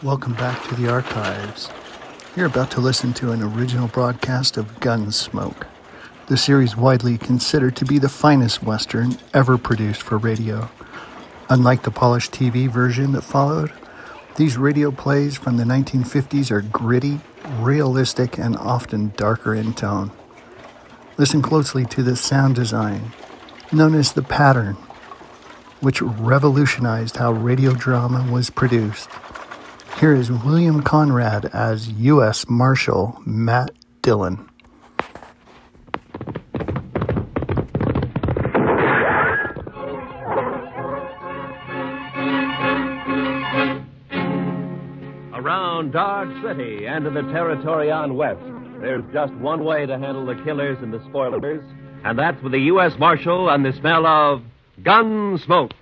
Welcome back to the archives. You're about to listen to an original broadcast of Gunsmoke, the series widely considered to be the finest Western ever produced for radio. Unlike the polished TV version that followed, these radio plays from the 1950s are gritty, realistic, and often darker in tone. Listen closely to the sound design, known as the pattern, which revolutionized how radio drama was produced. Here is William Conrad as U.S. Marshal Matt Dillon. Around Dodge City and in the territory on west, there's just one way to handle the killers and the spoilers, and that's with the U.S. Marshal and the smell of Gunsmoke.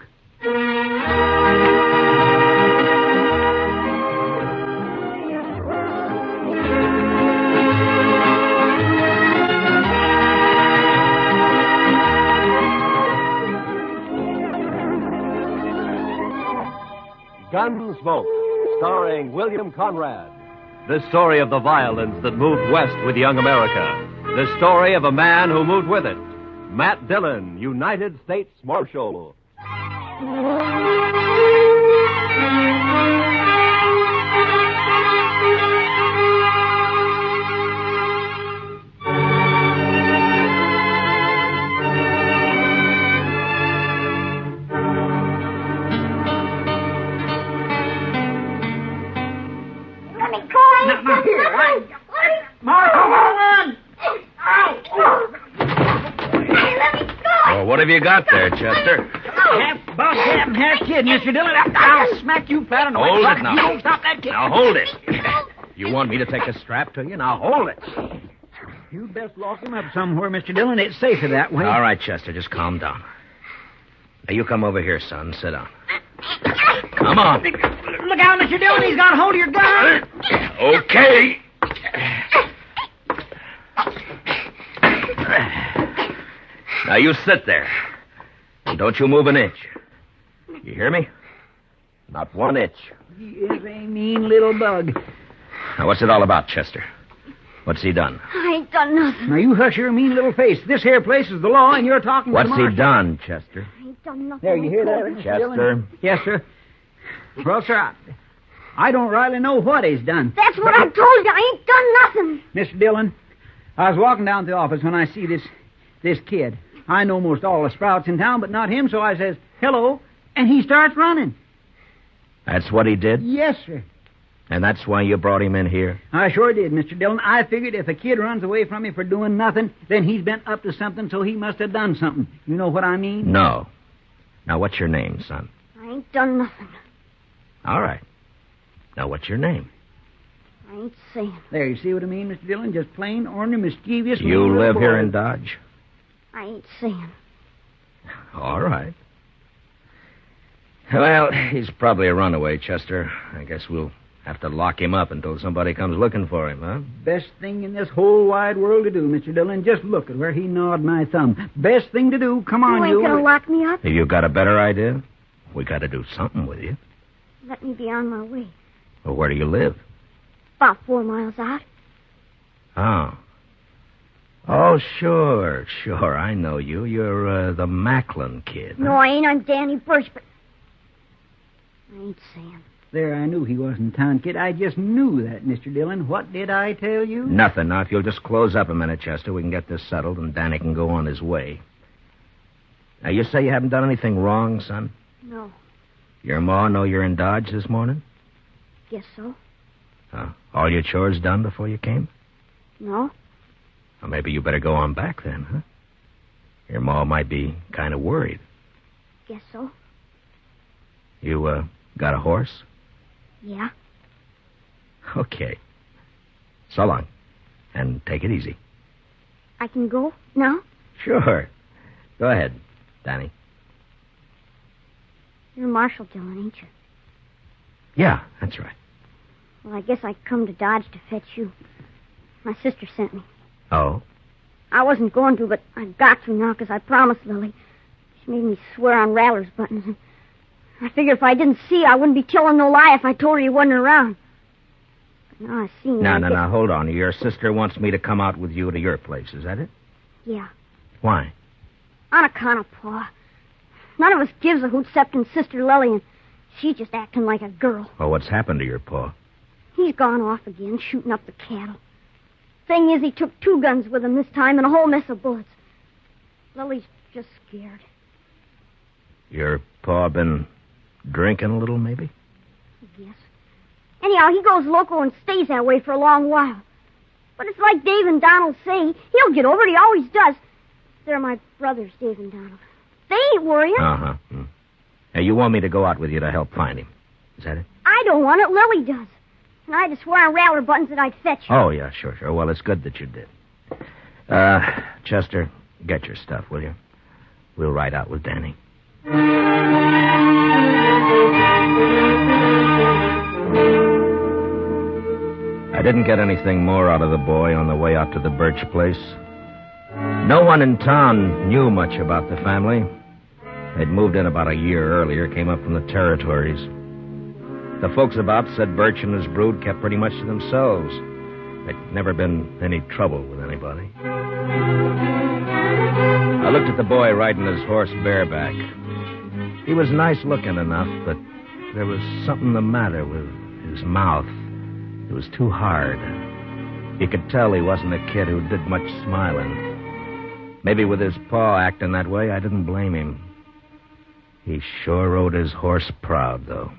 Gunsmoke, starring William Conrad. The story of the violence that moved west with young America. The story of a man who moved with it. Matt Dillon, United States Marshal. Now, here, Marshal! Let me go! Well, what have you got there, Chester? Half bug, half kid, Mr. Dillon. I'll smack you flat on the Hold way. it now. You don't stop that kid. Now, hold it. You want me to take a strap to you? Now, hold it. You'd best lock him up somewhere, Mr. Dillon. It's safer that way. All right, Chester, just calm down. Now, you come over here, son. Sit down. Come on. Look out, Mr. Dillon. He's got hold of your gun. Okay. Now, you sit there. And don't you move an inch. You hear me? Not one inch. He is a mean little bug. Now, what's it all about, Chester? What's he done? I ain't done nothing. Now, you hush your mean little face. This here place is the law, and you're talking What's to the he marshal. done, Chester? I ain't done nothing. There, you hear that, Mr. Chester? Dillon? Yes, sir. Well, sir, I don't rightly know what he's done. That's what I told you. I ain't done nothing. Mr. Dillon, I was walking down to the office when I see this kid. I know most all the sprouts in town, but not him, so I says, hello, and he starts running. That's what he did? Yes, sir. And that's why you brought him in here? I sure did, Mr. Dillon. I figured if a kid runs away from me for doing nothing, then he's been up to something, so he must have done something. You know what I mean? No. Now, what's your name, son? I ain't done nothing. All right. Now, what's your name? I ain't saying. There, you see what I mean, Mr. Dillon? Just plain, ornery, mischievous. You little live boy. here in Dodge? I ain't saying. All right. Well, he's probably a runaway, Chester. I guess we'll have to lock him up until somebody comes looking for him, huh? Best thing in this whole wide world to do, Mr. Dillon. Just look at where he gnawed my thumb. Best thing to do. Come on, You ain't gonna lock me up? You got a better idea? We got to do something with you. Let me be on my way. Well, where do you live? About 4 miles out. Oh. Oh, sure. I know you. You're the Macklin kid. No, I ain't. I'm Danny Birch, but I ain't saying. There, I knew he wasn't town kid. I just knew that, Mr. Dillon. What did I tell you? Nothing. Now, if you'll just close up a minute, Chester, we can get this settled, and Danny can go on his way. Now, you say you haven't done anything wrong, son? No. Your ma know you're in Dodge this morning? Guess so. All your chores done before you came? No. Well, maybe you better go on back then, huh? Your ma might be kind of worried. Guess so. You, got a horse? Yeah. Okay. So long. And take it easy. I can go now? Sure. Go ahead, Danny. You're Marshal Dillon, ain't you? Yeah, that's right. Well, I guess I come to Dodge to fetch you. My sister sent me. Oh? I wasn't going to, but I've got to now because I promised Lily. She made me swear on Rattler's buttons, and I figured if I didn't see you, I wouldn't be telling no lie if I told her you wasn't around. But now I seen you. No, hold on. Your sister wants me to come out with you to your place, is that it? Yeah. Why? On account of Pa. None of us gives a hoot excepting Sister Lily, and she's just acting like a girl. Well, what's happened to your pa? He's gone off again, shooting up the cattle. Thing is, he took 2 guns with him this time and a whole mess of bullets. Lily's just scared. Your pa been drinking a little, maybe? Yes. Anyhow, he goes loco and stays that way for a long while. But it's like Dave and Donald say. He'll get over it. He always does. They're my brothers, Dave and Donald. They ain't worrying. Uh-huh. Hey, you want me to go out with you to help find him. Is that it? I don't want it. Lily does. And I just swear on rattler buttons that I'd fetch you. Oh, yeah, sure. Well, it's good that you did. Chester, get your stuff, will you? We'll ride out with Danny. I didn't get anything more out of the boy on the way out to the Birch place. No one in town knew much about the family. They'd moved in about a year earlier, came up from the territories. The folks about said Birch and his brood kept pretty much to themselves. There'd never been any trouble with anybody. I looked at the boy riding his horse bareback. He was nice looking enough, but there was something the matter with his mouth. It was too hard. You could tell he wasn't a kid who did much smiling. Maybe with his paw acting that way, I didn't blame him. He sure rode his horse proud, though.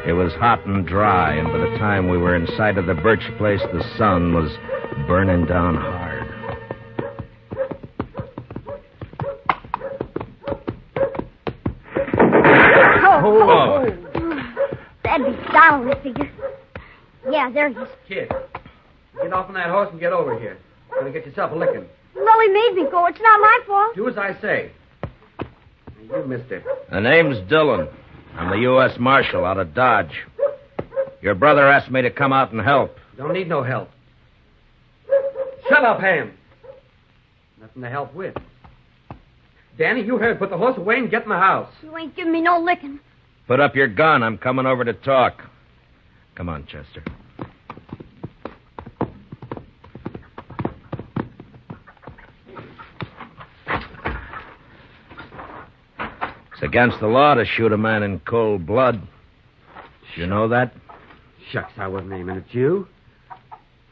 It was hot and dry, and by the time we were inside of the Birch place, the sun was burning down hard. Oh. That'd be Donald, I figure. Yeah, there he is. Kid, get off on that horse and get over here. You're going to get yourself a licking. Lily made me go. It's not my fault. Do as I say. You missed it. The name's Dillon. I'm the U.S. Marshal out of Dodge. Your brother asked me to come out and help. Don't need no help. Shut up, Ham. Nothing to help with. Danny, you heard. Put the horse away and get in the house. You ain't giving me no licking. Put up your gun. I'm coming over to talk. Come on, Chester. It's against the law to shoot a man in cold blood. You know that? Shucks, I wasn't aiming at you.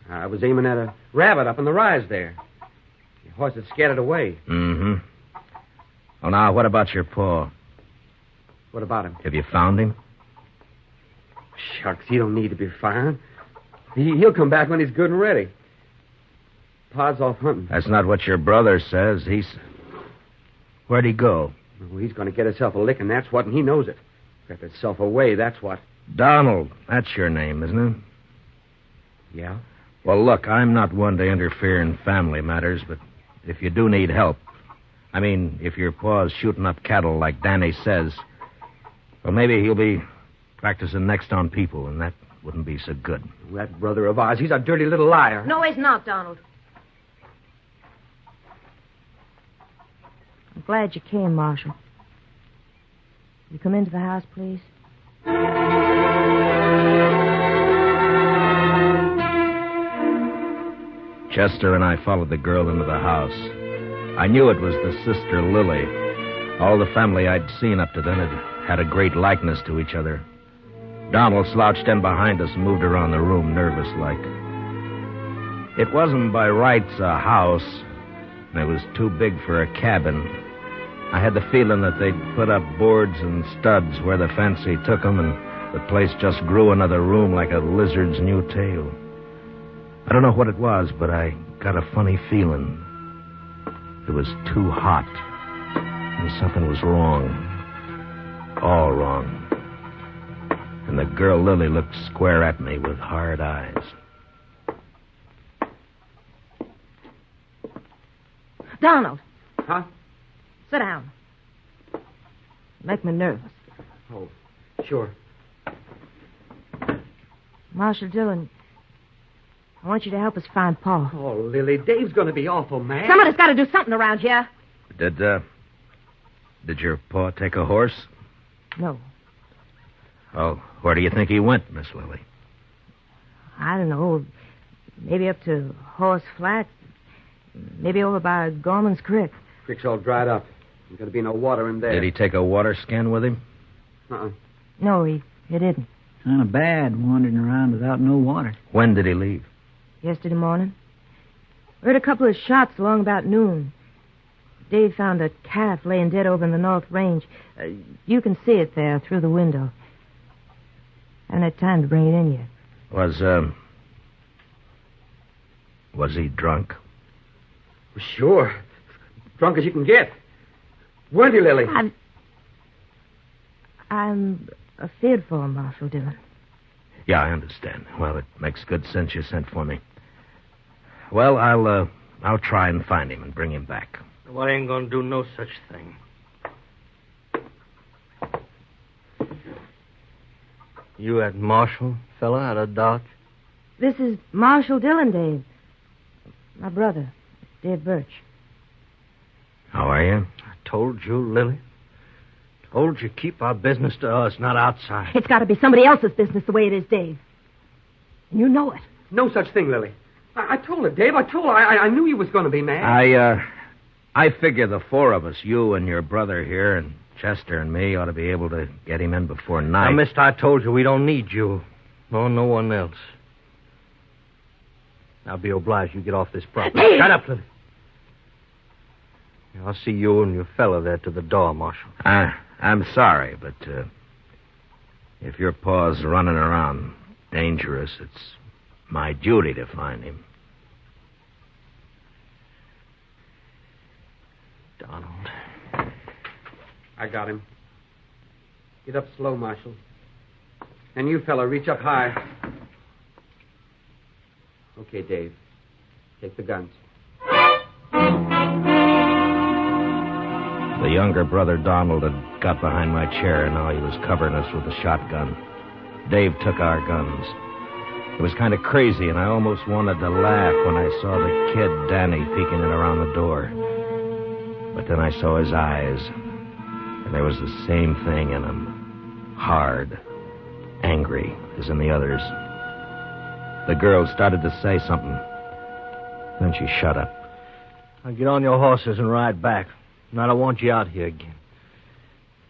I was aiming at a rabbit up in the rise there. Your horse had scared it away. Mm-hmm. Well, now, what about your paw? What about him? Have you found him? Shucks, he don't need to be found. He'll come back when he's good and ready. Pa's off hunting. That's not what your brother says. Where'd he go? Well, he's going to get himself a licking, that's what, and he knows it. Got himself away, that's what. Donald. That's your name, isn't it? Yeah? Well, look, I'm not one to interfere in family matters, but if you do need help, I mean, if your paw's shooting up cattle like Danny says, well, maybe he'll be practicing next on people, and that wouldn't be so good. That brother of ours, he's a dirty little liar. No, he's not, Donald. I'm glad you came, Marshal. You come into the house, please? Chester and I followed the girl into the house. I knew it was the sister Lily. All the family I'd seen up to then had a great likeness to each other. Donald slouched in behind us and moved around the room nervous-like. It wasn't by rights a house, and it was too big for a cabin. I had the feeling that they'd put up boards and studs where the fancy took them, and the place just grew another room like a lizard's new tail. I don't know what it was, but I got a funny feeling. It was too hot, and something was wrong. All wrong. And the girl Lily looked square at me with hard eyes. Donald. Huh? Sit down. You make me nervous. Oh, sure. Marshal Dillon, I want you to help us find Paul. Oh, Lily, Dave's going to be awful mad. Somebody's got to do something around here. Did your pa take a horse? No, Oh, where do you think he went, Miss Lily? I don't know. Maybe up to Horse Flat. Maybe over by Gorman's Creek. Creek's all dried up. There's going to be no water in there. Did he take a water skin with him? Uh-uh. No, he didn't. Kind of bad wandering around without no water. When did he leave? Yesterday morning. Heard a couple of shots along about noon. Dave found a calf laying dead over in the North Range. You can see it there through the window. Haven't had time to bring it in yet. Was he drunk? Sure. Drunk as you can get. Weren't you, Lily? I'm afeard for him, Marshal Dillon. Yeah, I understand. Well, it makes good sense you sent for me. Well, I'll try and find him and bring him back. Well, I ain't gonna do no such thing. You that Marshal fella out of Dodge? This is Marshal Dillon, Dave. My brother, Dave Birch. How are you? I told you, Lily. Told you keep our business to us, not outside. It's got to be somebody else's business the way it is, Dave. And you know it. No such thing, Lily. I told her, Dave. I told her. I knew you was going to be mad. I figure the four of us, you and your brother here, and Chester and me, ought to be able to get him in before night. Now, mister, I told you we don't need you. Nor no one else. I'll be obliged you get off this property. Dave! Shut up, Lily. I'll see you and your fellow there to the door, Marshal. I'm sorry, but if your pa's running around dangerous, it's my duty to find him. Donald. I got him. Get up slow, Marshal. And you, fella, reach up high. Okay, Dave. Take the guns. The younger brother, Donald, had got behind my chair, and now he was covering us with a shotgun. Dave took our guns. It was kind of crazy, and I almost wanted to laugh when I saw the kid, Danny, peeking in around the door. But then I saw his eyes, and there was the same thing in them. Hard, angry, as in the others. The girl started to say something. Then she shut up. Now get on your horses and ride back. And I don't want you out here again.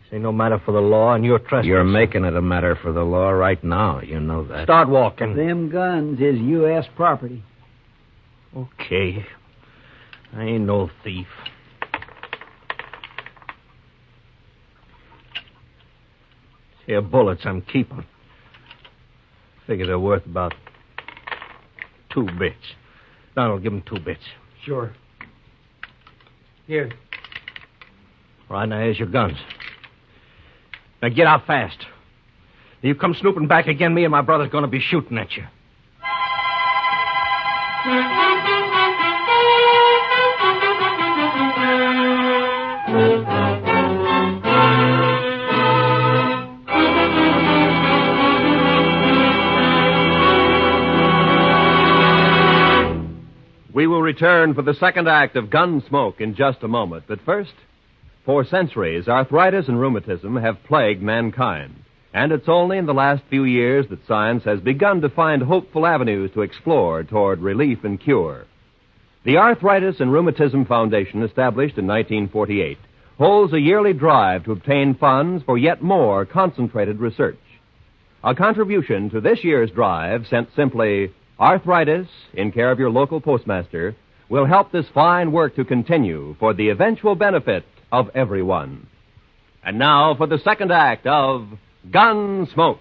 This ain't no matter for the law, and you're trespassing. You're making it a matter for the law right now. You know that. Start walking. Them guns is U.S. property. Okay. I ain't no thief. Here, bullets I'm keeping. Figure they're worth about 2 bits. Donald, give him 2 bits. Sure. Here. All right, now here's your guns. Now get out fast. If you come snooping back again, me and my brother's going to be shooting at you. We will return for the second act of Gunsmoke in just a moment. But first, for centuries, arthritis and rheumatism have plagued mankind. And it's only in the last few years that science has begun to find hopeful avenues to explore toward relief and cure. The Arthritis and Rheumatism Foundation, established in 1948, holds a yearly drive to obtain funds for yet more concentrated research. A contribution to this year's drive, sent simply Arthritis, in care of your local postmaster, will help this fine work to continue for the eventual benefit of everyone. And now for the second act of Gunsmoke.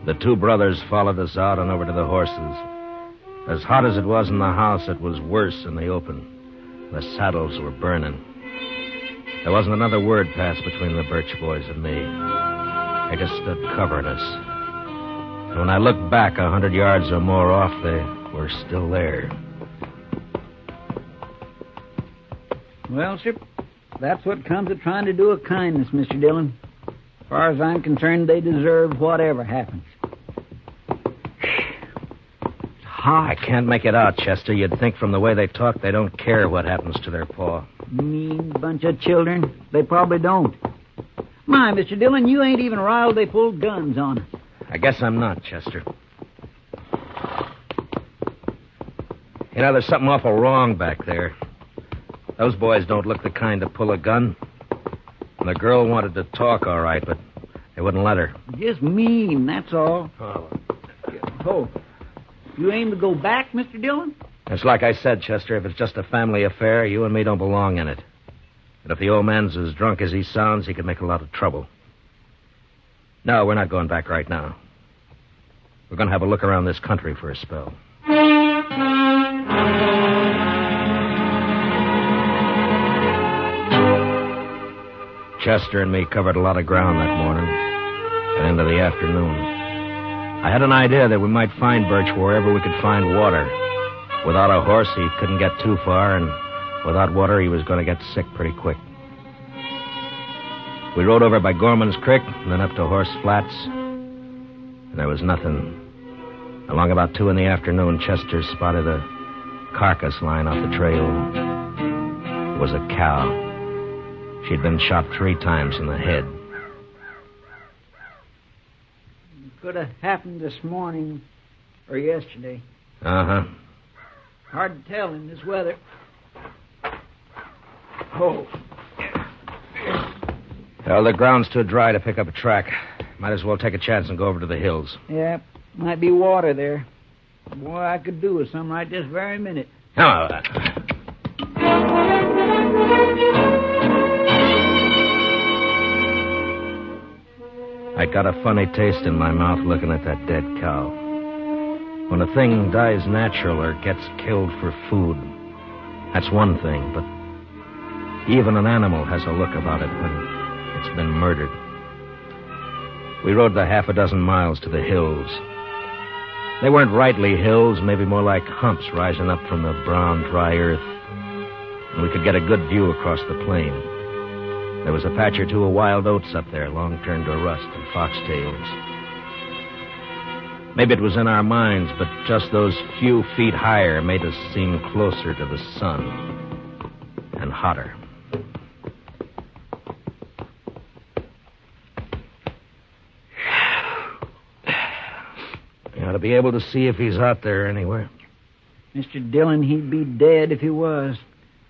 The 2 brothers followed us out and over to the horses. As hot as it was in the house, it was worse in the open. The saddles were burning. There wasn't another word passed between the Birch boys and me. They just stood covering us. And when I looked back 100 yards or more off, they were still there. Well, sir, that's what comes of trying to do a kindness, Mr. Dillon. As far as I'm concerned, they deserve whatever happens. I can't make it out, Chester. You'd think from the way they talk they don't care what happens to their paw. Mean bunch of children. They probably don't. My, Mr. Dillon, you ain't even riled they pulled guns on us. I guess I'm not, Chester. You know, there's something awful wrong back there. Those boys don't look the kind to pull a gun. And the girl wanted to talk, all right, but they wouldn't let her. Just mean, that's all. Oh, you aim to go back, Mr. Dillon? It's like I said, Chester, if it's just a family affair, you and me don't belong in it. And if the old man's as drunk as he sounds, he could make a lot of trouble. No, we're not going back right now. We're going to have a look around this country for a spell. Chester and me covered a lot of ground that morning and into the afternoon. I had an idea that we might find Birch wherever we could find water. Without a horse, he couldn't get too far, and without water, he was going to get sick pretty quick. We rode over by Gorman's Creek and then up to Horse Flats, and there was nothing. Along about 2 in the afternoon, Chester spotted a carcass lying off the trail. It was a cow. She'd been shot 3 times in the head. Could have happened this morning or yesterday. Uh-huh. Hard to tell in this weather. Oh. Well, the ground's too dry to pick up a track. Might as well take a chance and go over to the hills. Yeah, might be water there. Boy, I could do with some right this very minute. Oh, I got a funny taste in my mouth looking at that dead cow. When a thing dies natural or gets killed for food, that's one thing, but even an animal has a look about it when it's been murdered. We rode the 6 miles to the hills. They weren't rightly hills, maybe more like humps rising up from the brown, dry earth. And we could get a good view across the plain. There was a patch or 2 of wild oats up there, long turned to rust, and foxtails. Maybe it was in our minds, but just those few feet higher made us seem closer to the sun and hotter. You ought to be able to see if he's out there anywhere. Mr. Dillon, he'd be dead if he was.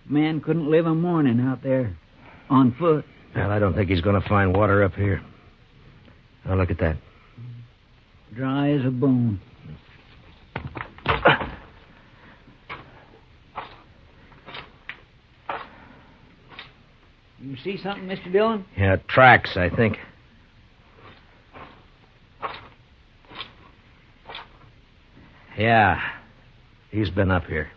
Man couldn't live a morning out there on foot. Well, I don't think he's going to find water up here. Now, look at that. Dry as a bone. You see something, Mr. Dillon? Yeah, tracks, I think. Yeah, he's been up here.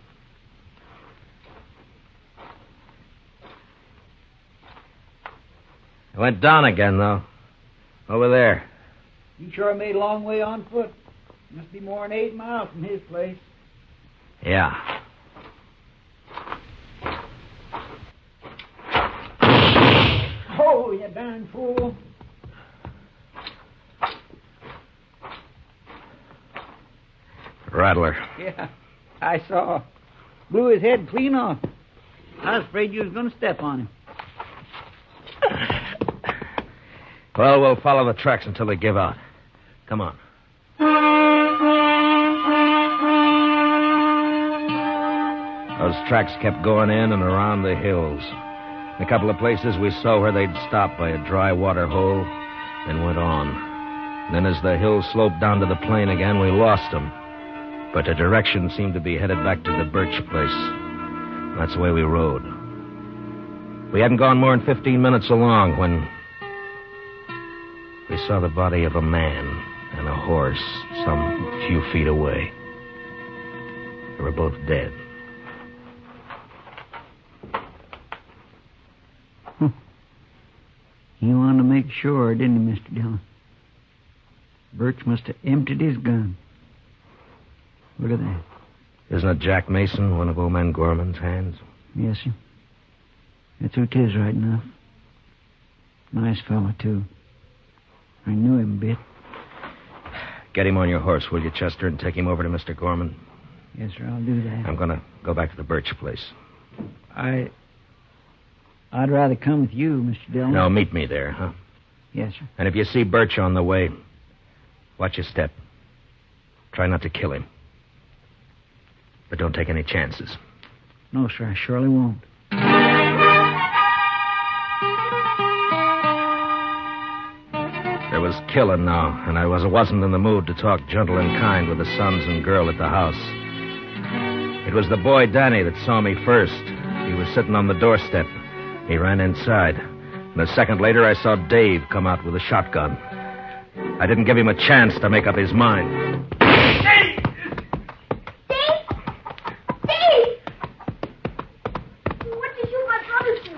It went down again, though. Over there. He sure made a long way on foot. Must be more than 8 miles from his place. Yeah. Oh, you darn fool. Rattler. Yeah, I saw. Blew his head clean off. I was afraid you was going to step on him. Well, we'll follow the tracks until they give out. Come on. Those tracks kept going in and around the hills. In a couple of places we saw where they'd stopped by a dry water hole and went on. And then as the hill sloped down to the plain again, we lost them. But the direction seemed to be headed back to the Birch place. That's the way we rode. We hadn't gone more than 15 minutes along when we saw the body of a man and a horse some few feet away. They were both dead. He wanted to make sure, didn't he, Mr. Dillon? Birch must have emptied his gun. Look at that. Isn't it Jack Mason, one of old man Gorman's hands? Yes, sir. That's who it is right enough. Nice fellow, too. I knew him a bit. Get him on your horse, will you, Chester, and take him over to Mr. Gorman? Yes, sir, I'll do that. I'm going to go back to the Birch place. I'd rather come with you, Mr. Dillon. No, meet me there, huh? Yes, sir. And if you see Birch on the way, watch your step. Try not to kill him. But don't take any chances. No, sir, I surely won't. There was killing now, and I wasn't in the mood to talk gentle and kind with the sons and girl at the house. It was the boy Danny that saw me first. He was sitting on the doorstep. He ran inside. And a second later, I saw Dave come out with a shotgun. I didn't give him a chance to make up his mind. Dave! What did you my brother do?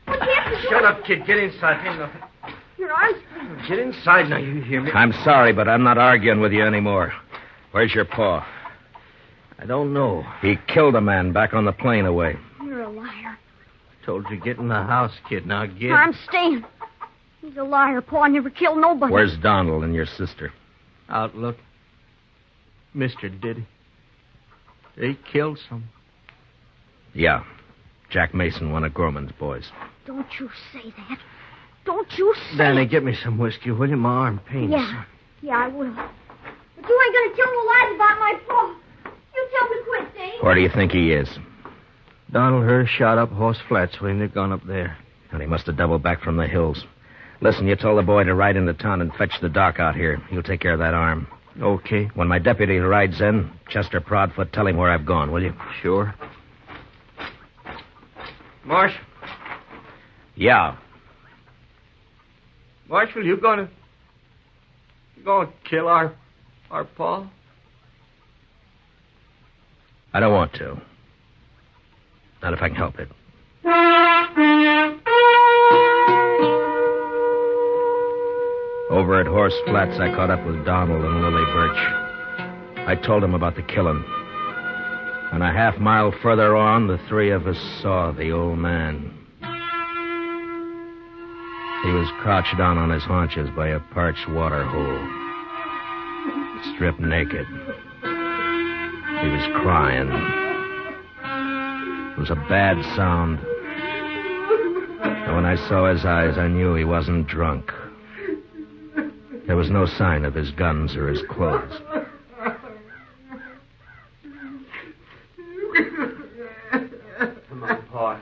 What happened to Shut him? up, kid. Get inside. Hang on. Your arms. Get inside now, you hear me? I'm sorry, but I'm not arguing with you anymore. Where's your paw? I don't know. He killed a man back on the plane away. You're a liar. Told you get in the house, kid. Now get. I'm staying. He's a liar. Paul never killed nobody. Where's Donald and your sister? Outlook. Mister did he? They killed some. Yeah. Jack Mason, one of Gorman's boys. Don't you say that. Don't you say Danny, it. get me some whiskey, will you? My arm pains. Yeah, I will. But you ain't gonna tell no lies about my Paul. You tell me quick, Dave. Where do you think he is? Donald Hurst shot up Horse Flats when they've gone up there. And he must have doubled back from the hills. Listen, you told the boy to ride into town and fetch the doc out here. He'll take care of that arm. Okay. When my deputy rides in, Chester Proudfoot, tell him where I've gone, will you? Sure. Marshal. Yeah. Marshal, you gonna kill our Paul? I don't want to. Not if I can help it. Over at Horse Flats, I caught up with Donald and Lily Birch. I told them about the killing. And a half-mile further on, the three of us saw the old man. He was crouched down on his haunches by a parched water hole, stripped naked. He was crying. It was a bad sound. And when I saw his eyes, I knew he wasn't drunk. There was no sign of his guns or his clothes. Come on, Pa.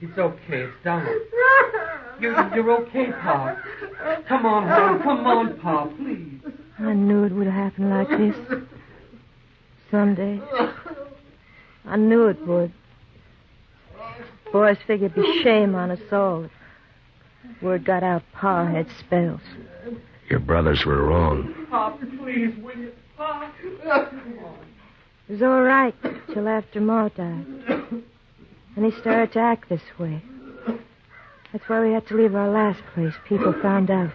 It's okay. It's Donald. You're okay, Pa. Come on, hon. Come on, Pa, please. I knew it would happen like this. Someday. I knew it would. Boys figured it'd be shame on us all. Word got out Pa had spells. Your brothers were wrong. Pa, please, will you? Pa. It was all right till after Ma died. And he started to act this way. That's why we had to leave our last place. People found out.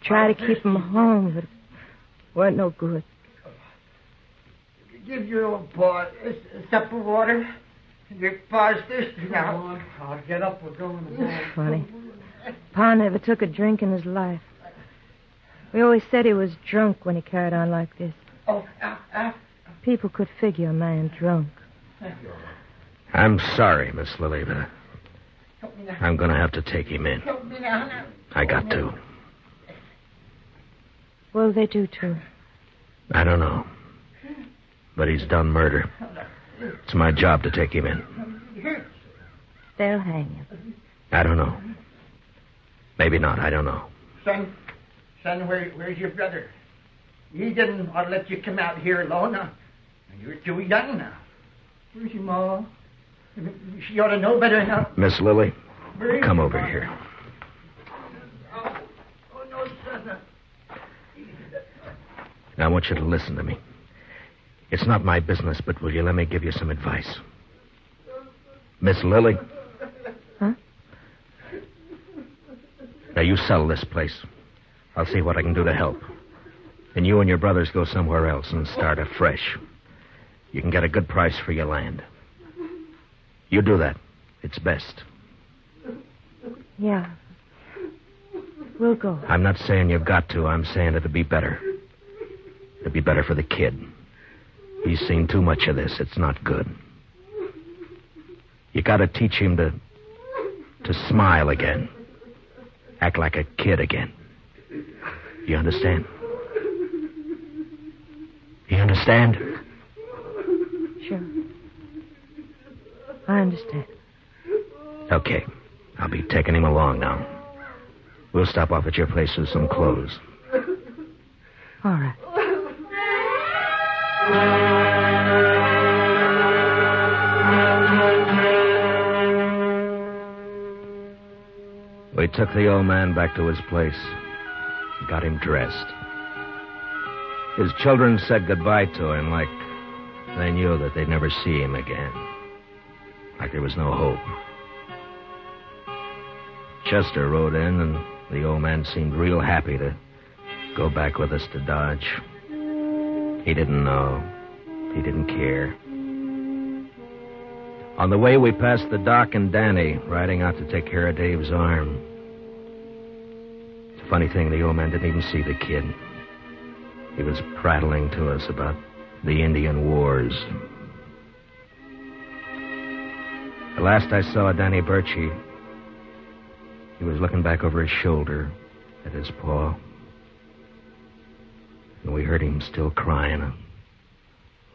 Try to keep him home, but it weren't no good. Give your old Pa a sup of water. Your Pa's thirsty now. Come on, Pa. Get up. We're going to bed. Funny. Pa never took a drink in his life. We always said he was drunk when he carried on like this. Oh, People could figure a man drunk. I'm sorry, Miss Lily, but help me now. I'm going to have to take him in. Help me now. I got to. What'll they do to him? I don't know. But he's done murder. It's my job to take him in. They'll hang him. I don't know. Maybe not. I don't know. Son, where's your brother? He didn't want to let you come out here alone. You're too young now. Where's your Ma? She ought to know better now. Miss Lily, come over here. Oh, no, son. Now, I want you to listen to me. It's not my business, but will you let me give you some advice? Miss Lily? Huh? Now, you sell this place. I'll see what I can do to help. And you and your brothers go somewhere else and start afresh. You can get a good price for your land. You do that. It's best. Yeah. We'll go. I'm not saying you've got to. I'm saying it'll be better. It'll be better for the kid. He's seen too much of this. It's not good. You got to teach him to smile again. Act like a kid again. You understand? You understand? Sure. I understand. Okay. I'll be taking him along now. We'll stop off at your place with some clothes. All right. We took the old man back to his place. Got him dressed. His children said goodbye to him like they knew that they'd never see him again. Like there was no hope. Chester rode in, and the old man seemed real happy to go back with us to Dodge. He didn't know. He didn't care. On the way, we passed the Doc and Danny riding out to take care of Dave's arm. It's a funny thing, the old man didn't even see the kid. He was prattling to us about the Indian wars. The last I saw of Danny Birch, he was looking back over his shoulder at his paw. And we heard him still crying a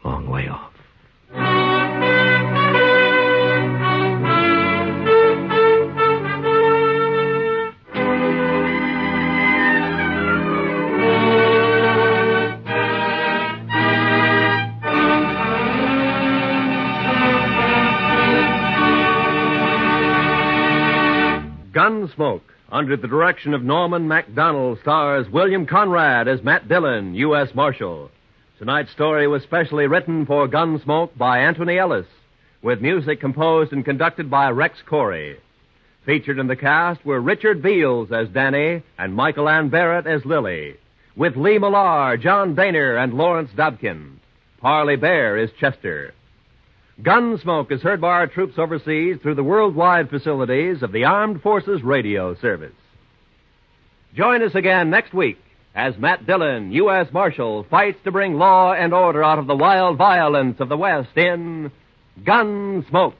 long way off. Gunsmoke, under the direction of Norman MacDonald, stars William Conrad as Matt Dillon, U.S. Marshal. Tonight's story was specially written for Gunsmoke by Anthony Ellis, with music composed and conducted by Rex Corey. Featured in the cast were Richard Beals as Danny and Michael Ann Barrett as Lily, with Lee Millar, John Boehner, and Lawrence Dobkin. Parley Bear is Chester. Gunsmoke is heard by our troops overseas through the worldwide facilities of the Armed Forces Radio Service. Join us again next week as Matt Dillon, U.S. Marshal, fights to bring law and order out of the wild violence of the West in Gunsmoke.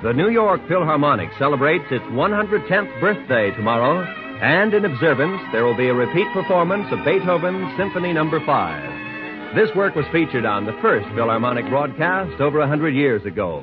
The New York Philharmonic celebrates its 110th birthday tomorrow, and in observance, there will be a repeat performance of Beethoven's Symphony No. 5. This work was featured on the first Philharmonic broadcast over 100 years ago.